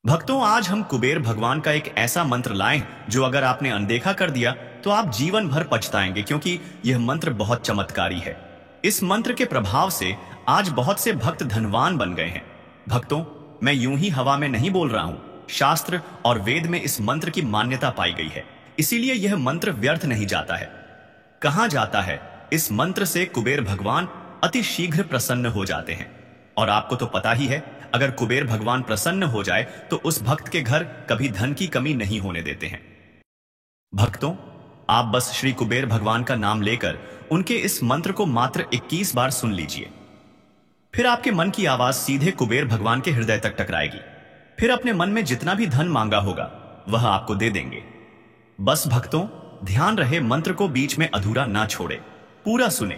भक्तों, आज हम कुबेर भगवान का एक ऐसा मंत्र लाए हैं जो अगर आपने अनदेखा कर दिया तो आप जीवन भर पछताएंगे, क्योंकि यह मंत्र बहुत चमत्कारी है। इस मंत्र के प्रभाव से आज बहुत से भक्त धनवान बन गए हैं। भक्तों, मैं यूं ही हवा में नहीं बोल रहा हूं। शास्त्र और वेद में इस मंत्र की मान्यता पाई गई है, इसीलिए यह मंत्र व्यर्थ नहीं जाता है। कहा जाता है, इस मंत्र से कुबेर भगवान अति शीघ्र प्रसन्न हो जाते हैं। और आपको तो पता ही है, अगर कुबेर भगवान प्रसन्न हो जाए तो उस भक्त के घर कभी धन की कमी नहीं होने देते हैं। भक्तों, आप बस श्री कुबेर भगवान का नाम लेकर उनके इस मंत्र को मात्र 21 बार सुन लीजिए। फिर आपके मन की आवाज सीधे कुबेर भगवान के हृदय तक टकराएगी। फिर अपने मन में जितना भी धन मांगा होगा वह आपको दे देंगे। बस भक्तों, ध्यान रहे, मंत्र को बीच में अधूरा ना छोड़े, पूरा सुने,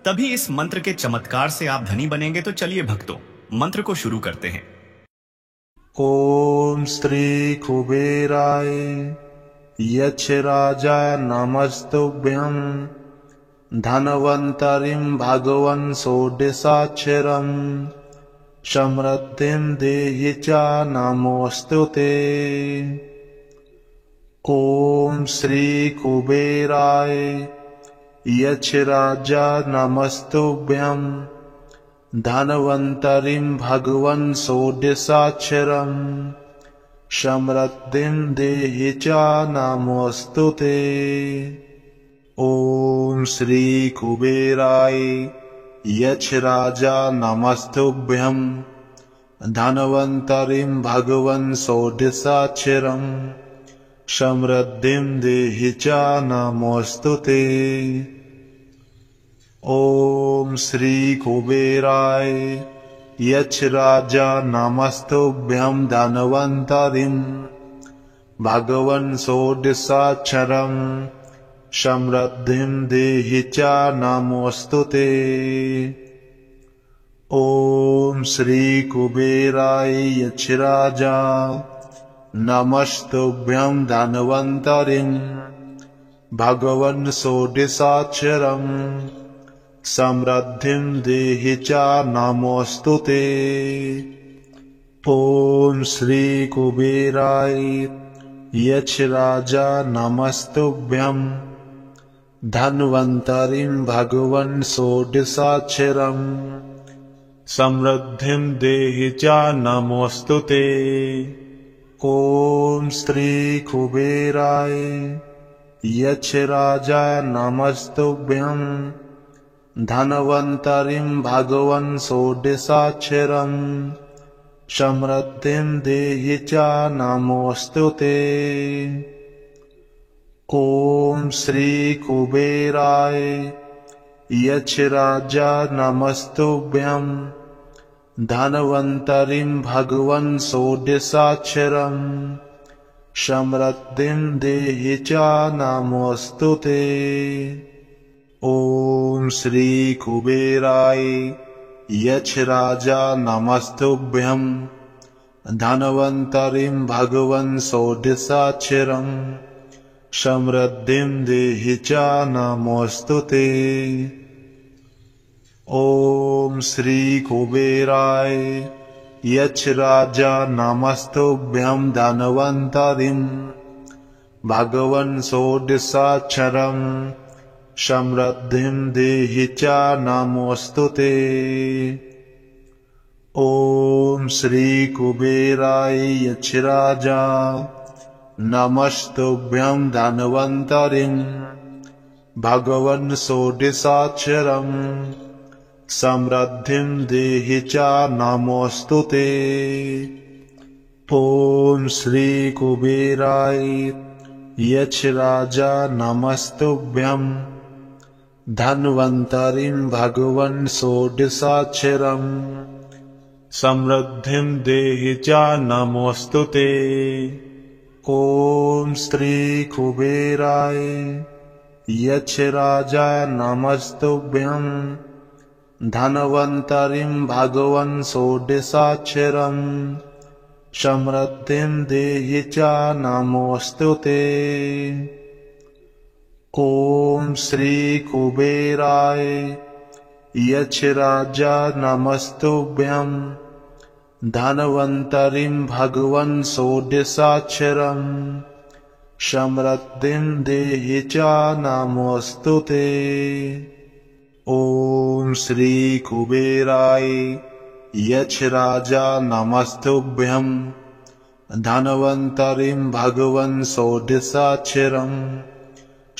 तभी इस मंत्र के चमत्कार से आप धनी बनेंगे। तो चलिए भक्तों, मंत्र को शुरू करते हैं। ओम श्री कुबेराय यच्छ राजा नमस्तुभ्यं धनवंतरिं भगवन् षोडशाक्षरं समृद्धिं देहि च नमोऽस्तुते। ओम श्री कुबेराय यच्छ राजा नमस्तुभ्यं धनवंतरिं भगवन् षोडशाक्षरं समृद्धिं देहि च नमोऽस्तुते। ओम श्री कुबेराय यच्छ राजा नमस्तुभ्यं धनवंतरिं भगवन् षोडशाक्षरं समृद्धिं देहि च नमोऽस्तुते। ओम श्री कुबेराय यच्छ राजा नमस्तुभ्यं धनवंतरिं भगवन् षोडशाक्षरं समृद्धिं देहि च नमोऽस्तुते। ओम श्री कुबेराय यच्छ राजा नमस्तुभ्यं धनवंतरिं भगवन् षोडशाक्षरं समृद्धिं देहि च नमोऽस्तुते। ओम श्री कुबेराय यच्छ राजा नमस्तुभ्यं धनवंतरिं भगवन् षोडशाक्षरं समृद्धिं देहि च नमोऽस्तुते। ओम श्री कुबेराय यच्छ राजा नमस्तुभ्यं धनवंतरिं भगवन् षोडशाक्षरं समृद्धिं देहि च नमोऽस्तुते। ओम श्री कुबेराय यच्छ राजा नमस्तुभ्यं धनवंतरिं भगवन् षोडशाक्षरं समृद्धिं देहि च नमोऽस्तुते। ओम श्री कुबेराय यच्छ राजा नमस्तुभ्यं धनवंतरिं भगवन् षोडशाक्षरं समृद्धिं देहि च नमोऽस्तुते। ओम श्री कुबेराय यच्छ राजा नमस्तुभ्यं धनवंतरिं भगवन् षोडशाक्षरं समृद्धिं देहि च नमोऽस्तुते। ओम श्री कुबेराय यच्छ राजा नमस्तुभ्यं धनवंतरिं भगवन् षोडशाक्षरं समृद्धिं देहि च नमोऽस्तुते। ओम श्री कुबेराय यच्छ राजा नमस्तुभ्यं धनवंतरिं भगवन् षोडशाक्षरं समृद्धिं देहि च नमोऽस्तुते। ओम श्री कुबेराय यच्छ राजा नमस्तुभ्यं धनवंतरिं भगवन् षोडशाक्षरं समृद्धिं देहि च नमोऽस्तुते। ओम श्री कुबेराय यच्छ राजा नमस्तुभ्यं धन्वन्तरिं भगवन् षोडशाक्षरम् समृद्धिं देहि च नमोऽस्तु ते। ॐ श्री कुबेराय यक्षराजा नमस्तुभ्यं धन्वन्तरिं भगवन् षोडशाक्षरम्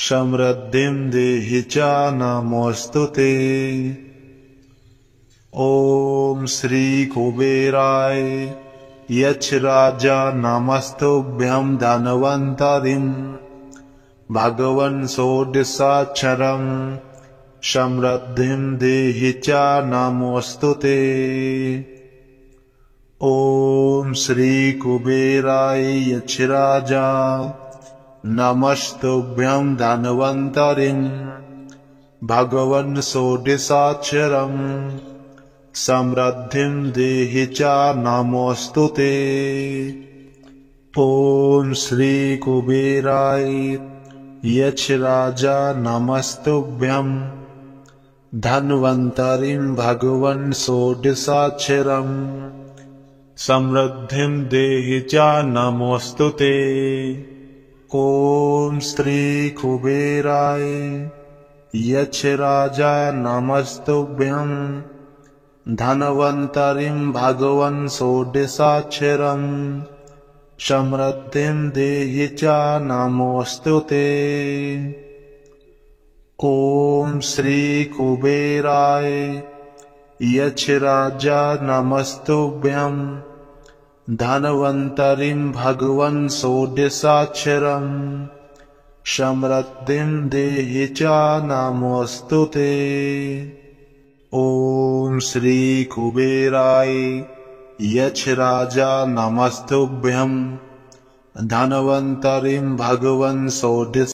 समृद्धिं देहि च नमोऽस्तु ते। ॐ श्री कुबेराय यक्षराजा नमस्तुभ्यं धन्वन्तरिं भगवन् षोडशाक्षरम् समृद्धिं देहि च नमोऽस्तु ते। ॐ श्री कुबेराय यक्षराजा नमस्तुभ्यं धन्वन्तरिं भगवन् षोडशाक्षरम् समृद्धिं देहि च नमोऽस्तु ते। ॐ श्री कुबेराय यक्षराजा नमस्तुभ्यं धन्वन्तरिं भगवन् षोडशाक्षरम् समृद्धिं देहि च नमोऽस्तु ते। ॐ श्री कुबेराय यक्षराजा नमस्तुभ्यं धन्वन्तरिं भगवन् षोडशाक्षरम् समृद्धिं देहि च नमोऽस्तु ते। ॐ श्री कुबेराय यक्षराजा नमस्तुभ्यं धन्वन्तरिं भगवन् षोडशाक्षरम् समृद्धिं देहि च नमोऽस्तु ते। ॐ श्री कुबेराय यक्षराजा नमस्तुभ्यं धन्वन्तरिं भगवन् षोडश